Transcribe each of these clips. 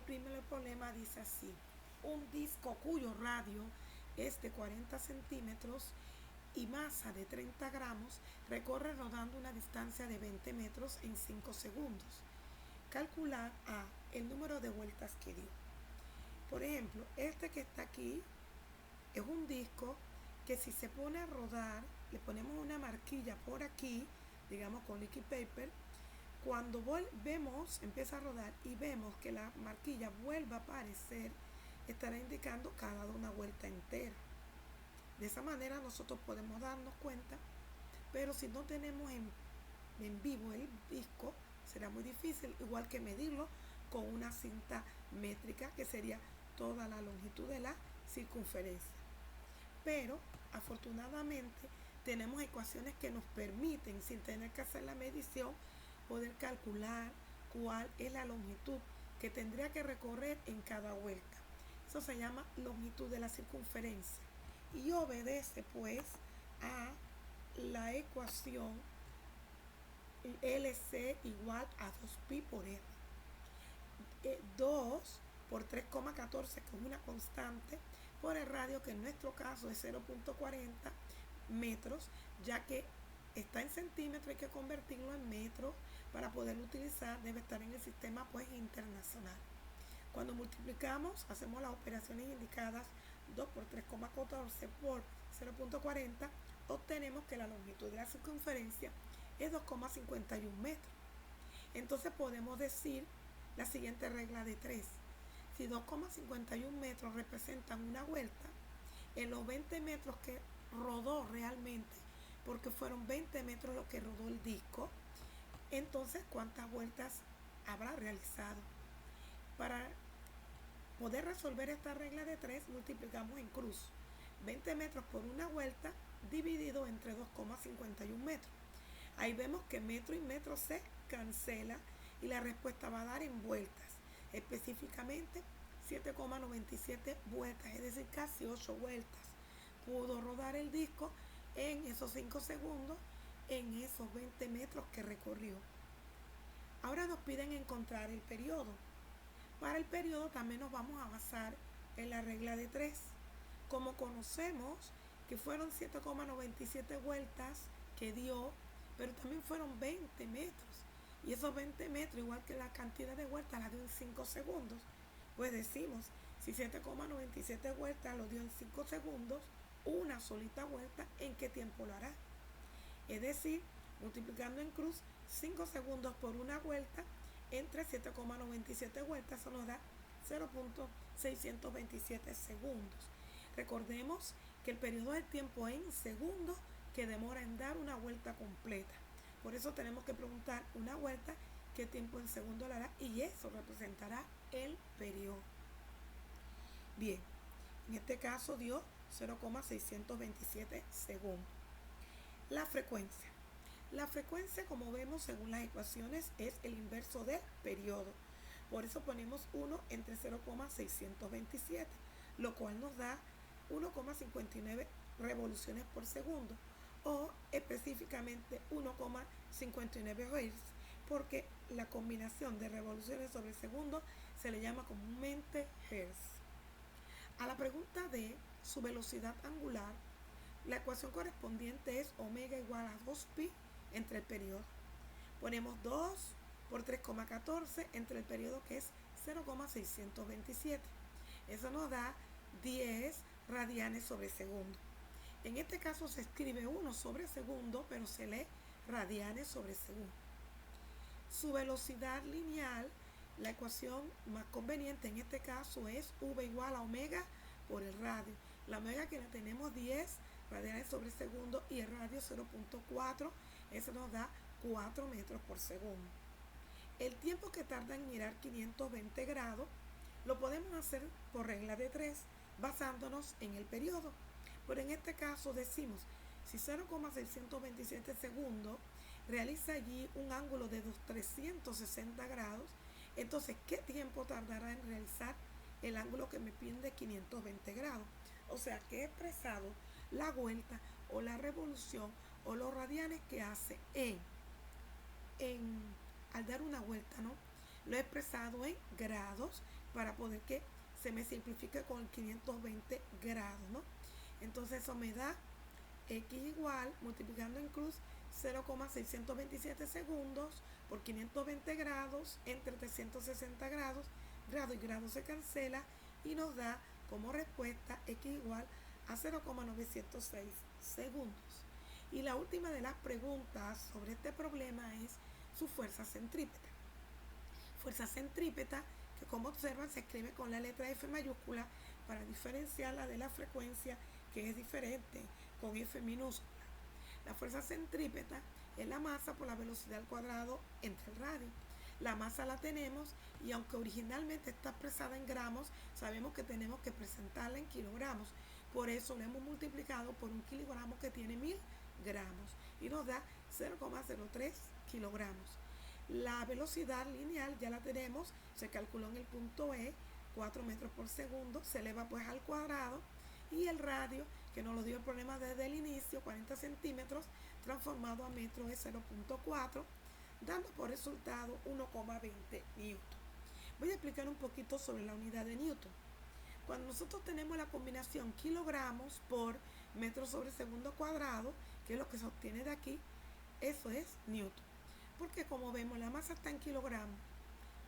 primer problema dice así: un disco cuyo radio es de 40 centímetros y masa de 30 gramos recorre rodando una distancia de 20 metros en 5 segundos. Calcular A, el número de vueltas que dio. Por ejemplo, este que está aquí es un disco que si se pone a rodar, le ponemos una marquilla por aquí, digamos con liquid paper. Cuando vemos, empieza a rodar y vemos que la marquilla vuelve a aparecer, estará indicando que ha dado una vuelta entera. De esa manera nosotros podemos darnos cuenta, pero si no tenemos en vivo el disco, será muy difícil, igual que medirlo con una cinta métrica, que sería toda la longitud de la circunferencia. Pero afortunadamente tenemos ecuaciones que nos permiten, sin tener que hacer la medición, poder calcular cuál es la longitud que tendría que recorrer en cada vuelta. Eso se llama longitud de la circunferencia y obedece pues a la ecuación LC igual a 2pi por R. 2 por 3,14, que es una constante, por el radio, que en nuestro caso es 0.40 metros, ya que está en centímetros, hay que convertirlo en metros para poderlo utilizar, debe estar en el sistema pues internacional. Cuando multiplicamos, hacemos las operaciones indicadas, 2 por 3,14 por 0.40, obtenemos que la longitud de la circunferencia es 2,51 metros. Entonces podemos decir la siguiente regla de 3. Si 2,51 metros representan una vuelta, en los 20 metros que rodó realmente, porque fueron 20 metros lo que rodó el disco, entonces ¿cuántas vueltas habrá realizado? Para poder resolver esta regla de 3, multiplicamos en cruz 20 metros por una vuelta dividido entre 2,51 metros. Ahí vemos que metro y metro se cancela y la respuesta va a dar en vueltas, específicamente 7,97 vueltas, es decir, casi 8 vueltas. Pudo rodar el disco en esos 5 segundos, en esos 20 metros que recorrió. Ahora nos piden encontrar el periodo. Para el periodo también nos vamos a basar en la regla de 3. Como conocemos que fueron 7,97 vueltas que dio, pero también fueron 20 metros. Y esos 20 metros, igual que la cantidad de vueltas, la dio en 5 segundos. Pues decimos, si 7,97 vueltas lo dio en 5 segundos, una solita vuelta, ¿en qué tiempo lo hará? Es decir, multiplicando en cruz 5 segundos por una vuelta entre 7,97 vueltas, eso nos da 0.627 segundos. Recordemos que el periodo del tiempo en segundos que demora en dar una vuelta completa. Por eso tenemos que preguntar una vuelta, qué tiempo en segundos la hará, y eso representará el periodo. Bien, en este caso dio 0,627 segundos. La frecuencia. La frecuencia, como vemos según las ecuaciones, es el inverso del periodo. Por eso ponemos 1 entre 0,627, lo cual nos da 1,59 revoluciones por segundo, o específicamente 1,59 Hz, porque la combinación de revoluciones sobre segundo se le llama comúnmente Hz. A la pregunta de su velocidad angular, la ecuación correspondiente es omega igual a 2pi entre el periodo. Ponemos 2 por 3,14 entre el periodo, que es 0,627. Eso nos da 10 radianes sobre segundo. En este caso se escribe 1 sobre segundo, pero se lee radianes sobre segundo. Su velocidad lineal, la ecuación más conveniente en este caso es v igual a omega por el radio. La omega, que la tenemos 10 radianes sobre segundo, y el radio 0.4, eso nos da 4 metros por segundo. El tiempo que tarda en girar 520 grados lo podemos hacer por regla de 3, basándonos en el periodo. Pero en este caso decimos, si 0,627 segundos realiza allí un ángulo de 360 grados, entonces ¿qué tiempo tardará en realizar el ángulo que me piden de 520 grados? O sea que he expresado la vuelta o la revolución o los radianes que hace al dar una vuelta, ¿no? Lo he expresado en grados, para poder que se me simplifique con el 520 grados, ¿no? Entonces eso me da X igual, multiplicando en cruz, 0,627 segundos por 520 grados entre 360 grados, grado y grado se cancela y nos da como respuesta X igual a 0,906 segundos. Y la última de las preguntas sobre este problema es su fuerza centrípeta. Fuerza centrípeta que, como observan, se escribe con la letra F mayúscula para diferenciarla de la frecuencia, que es diferente, con F minúscula. La fuerza centrípeta es la masa por la velocidad al cuadrado entre el radio. La masa la tenemos y aunque originalmente está expresada en gramos, sabemos que tenemos que presentarla en kilogramos. Por eso la hemos multiplicado por un kilogramo que tiene 1000 gramos y nos da 0,03 kilogramos. La velocidad lineal ya la tenemos, se calculó en el punto E, 4 metros por segundo, se eleva pues al cuadrado, y el radio, que nos lo dio el problema desde el inicio, 40 centímetros, transformado a metro es 0,4, dando por resultado 1,20 newton. Voy a explicar un poquito sobre la unidad de newton. Cuando nosotros tenemos la combinación kilogramos por metro sobre segundo cuadrado, que es lo que se obtiene de aquí, eso es newton. Porque como vemos, la masa está en kilogramos,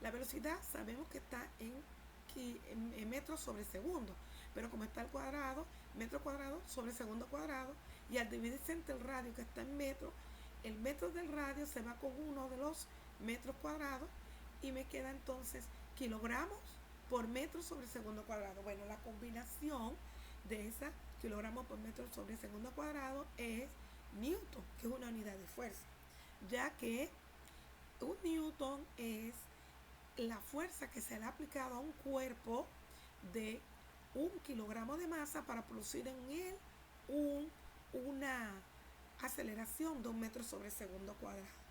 la velocidad sabemos que está en metros sobre segundo, pero como está al cuadrado, metro cuadrado sobre segundo cuadrado, y al dividirse entre el radio que está en metro, el metro del radio se va con uno de los metros cuadrados y me queda entonces kilogramos por metro sobre segundo cuadrado. Bueno, la combinación de esa kilogramos por metro sobre segundo cuadrado es newton, que es una unidad de fuerza, ya que un newton es la fuerza que se le ha aplicado a un cuerpo de 1 kilogramo de masa para producir en él una aceleración de 1 metro sobre segundo cuadrado.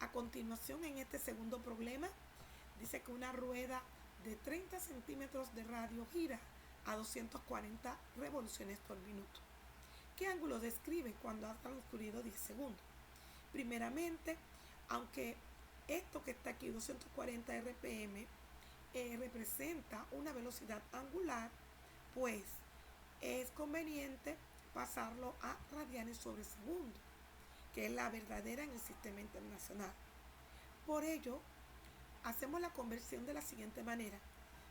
A continuación, en este segundo problema, dice que una rueda de 30 centímetros de radio gira a 240 revoluciones por minuto. ¿Qué ángulo describe cuando ha transcurrido 10 segundos? Primeramente, aunque esto que está aquí, 240 RPM, representa una velocidad angular, pues es conveniente pasarlo a radianes sobre segundo, que es la verdadera en el sistema internacional. Por ello, hacemos la conversión de la siguiente manera.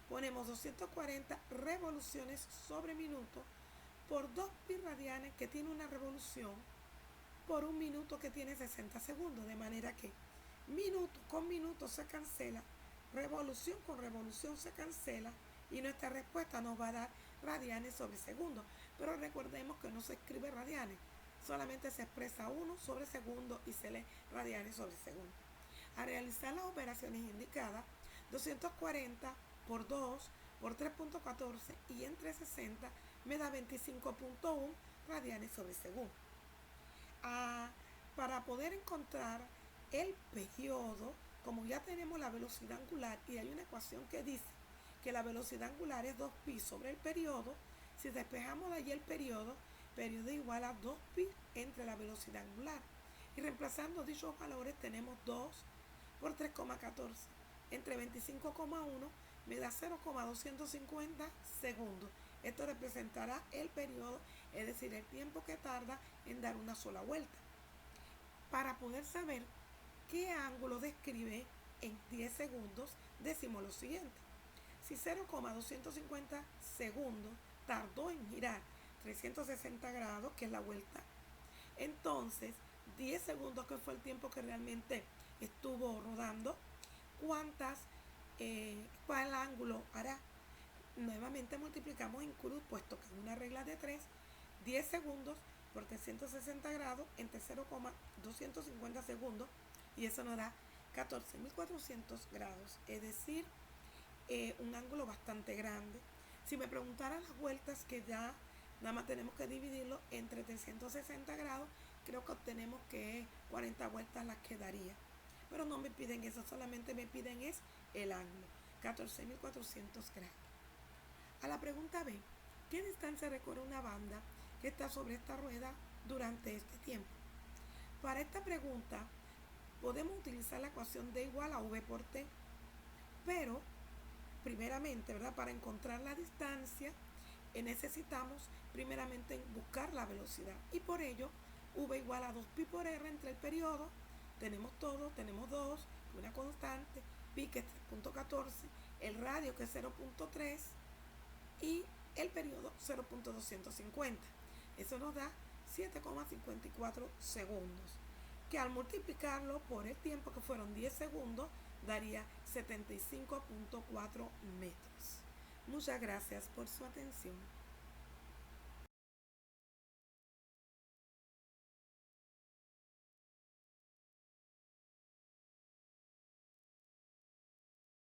Ponemos 240 revoluciones sobre minuto por 2 pi radianes, que tiene una revolución, por 1 minuto, que tiene 60 segundos, de manera que minuto con minuto se cancela, revolución con revolución se cancela, y nuestra respuesta nos va a dar radianes sobre segundo. Pero recordemos que no se escribe radianes, solamente se expresa 1 sobre segundo y se lee radianes sobre segundo. Al realizar las operaciones indicadas, 240 por 2 por 3.14 y entre 60 me da 25.1 radianes sobre segundo. Para poder encontrar el periodo, como ya tenemos la velocidad angular y hay una ecuación que dice que la velocidad angular es 2pi sobre el periodo, si despejamos de allí el periodo igual a 2pi entre la velocidad angular. Y reemplazando dichos valores tenemos 2 por 3,14 entre 25,1 me da 0,250 segundos. Esto representará el periodo, es decir, el tiempo que tarda en dar una sola vuelta. Para poder saber qué ángulo describe en 10 segundos, decimos lo siguiente. Si 0,250 segundos tardó en girar 360 grados, que es la vuelta, entonces 10 segundos, que fue el tiempo que realmente estuvo rodando, ¿cuál ángulo hará? Nuevamente multiplicamos en cruz, puesto que es una regla de 3, 10 segundos por 360 grados entre 0,250 segundos, y eso nos da 14.400 grados, es decir, un ángulo bastante grande. Si me preguntaran las vueltas, que ya nada más tenemos que dividirlo entre 360 grados, creo que obtenemos que 40 vueltas las quedaría. Pero no me piden eso, solamente me piden es el ángulo, 14.400 grados. A la pregunta B, ¿qué distancia recorre una banda que está sobre esta rueda durante este tiempo? Para esta pregunta podemos utilizar la ecuación D igual a V por T, pero primeramente, ¿verdad? Para encontrar la distancia necesitamos primeramente buscar la velocidad, y por ello V igual a 2pi por R entre el periodo, tenemos todo, tenemos 2, una constante, pi que es 3.14, el radio que es 0.3 y el periodo 0.250. Eso nos da 7,54 segundos, que al multiplicarlo por el tiempo, que fueron 10 segundos, daría 75.4 metros. Muchas gracias por su atención.